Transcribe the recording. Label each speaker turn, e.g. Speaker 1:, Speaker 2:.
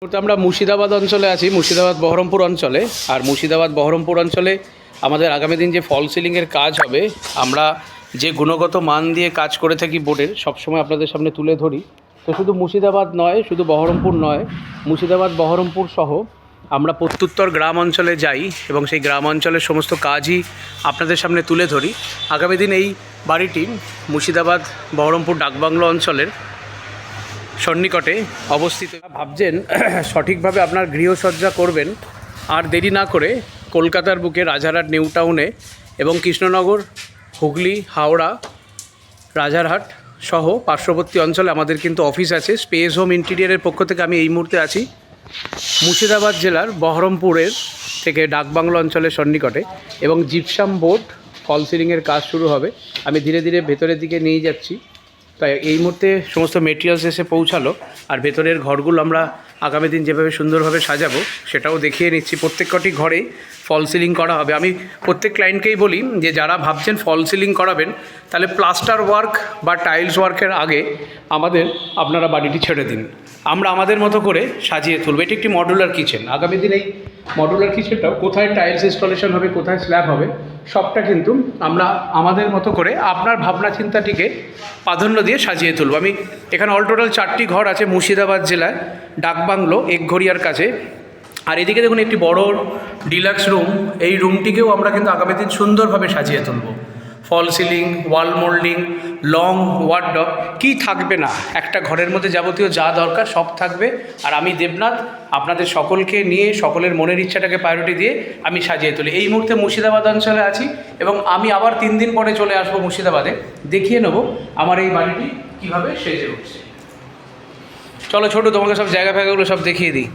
Speaker 1: আমরা মুর্শিদাবাদ অঞ্চলে আছি, মুর্শিদাবাদ বহরমপুর অঞ্চলে। আর মুর্শিদাবাদ বহরমপুর অঞ্চলে আমাদের আগামী দিন যে ফল সিলিংয়ের কাজ হবে, আমরা যে গুণগত মান দিয়ে কাজ করে থাকি বোর্ডের, সবসময় আপনাদের সামনে তুলে ধরি। তো শুধু মুর্শিদাবাদ নয়, শুধু বহরমপুর নয়, মুর্শিদাবাদ বহরমপুর সহ আমরা প্রত্যুত্তর গ্রাম অঞ্চলে যাই এবং সেই গ্রাম অঞ্চলের সমস্ত কাজই আপনাদের সামনে তুলে ধরি। আগামী দিন এই বাড়িটি মুর্শিদাবাদ বহরমপুর ডাকবাংলো অঞ্চলের সন্নিকটে অবস্থিত। ভাবছেন সঠিকভাবে আপনার গৃহসজ্জা করবেন, আর দেরি না করে কলকাতার বুকে রাজারহাট নিউ টাউনে এবং কৃষ্ণনগর, হুগলি, হাওড়া, রাজারহাট সহ পার্শ্ববর্তী অঞ্চলে আমাদের কিন্তু অফিস আছে। স্পেস হোম ইন্টিরিয়ারের পক্ষ থেকে আমি এই মুহূর্তে আছি মুর্শিদাবাদ জেলার বহরমপুরের থেকে ডাকবাংলো অঞ্চলের সন্নিকটে, এবং জিপসাম বোর্ড ফল সিলিংয়ের কাজ শুরু হবে। আমি ধীরে ধীরে ভেতরের দিকে নিয়ে যাচ্ছি। তাই এই মুহূর্তে সমস্ত মেটেরিয়ালস এসে পৌঁছালো, আর ভেতরের ঘরগুলো আমরা আগামী দিন যেভাবে সুন্দরভাবে সাজাবো সেটাও দেখিয়ে নিচ্ছি। প্রত্যেকটি ঘরেই ফল সিলিং করা হবে। আমি প্রত্যেক ক্লায়েন্টকেই বলি যে যারা ভাবছেন ফল সিলিং করাবেন, তাহলে প্লাস্টার ওয়ার্ক বা টাইলস ওয়ার্কের আগে আপনারা বাড়িটি ছেড়ে দিন, আমরা আমাদের মতো করে সাজিয়ে তুলব। এটি একটি মডুলার কিচেন। আগামী দিন এই মডুলার কিচেনটাও কোথায় টাইলস ইনস্টলেশন হবে, কোথায় স্ল্যাব হবে, সবটা কিন্তু আমরা আমাদের মতো করে আপনার ভাবনা চিন্তাটিকে প্রাধান্য দিয়ে সাজিয়ে তুলব। আমি এখানে অল টোটাল 4টি ঘর আছে মুর্শিদাবাদ জেলায়, ডাকবাংলো, একঘরিয়ার কাছে। আর এদিকে দেখুন একটি বড় ডিলাক্স রুম। এই রুমটিকেও আমরা কিন্তু আগামী দিন সুন্দরভাবে সাজিয়ে তুলব। ফল সিলিং, ওয়াল মোল্ডিং, লং ওয়ার্ডরোব, কী থাকবে না, একটা ঘরের মধ্যে যাবতীয় যা দরকার সব থাকবে। আর আমি দেবনাথ আপনাদের সকলকে নিয়ে, সকলের মনের ইচ্ছাটাকে প্রায়োরিটি দিয়ে আমি সাজিয়ে তুলি। এই মুহূর্তে মুর্শিদাবাদ অঞ্চলে আছি এবং আমি আবার 3 দিন পরে চলে আসবো মুর্শিদাবাদে, দেখিয়ে নেব আমার এই বাড়িটি কীভাবে সেজে উঠছে। চলো ছোটো, তোমাকে সব জায়গা ফায়গাগুলো সব দেখিয়ে দিই।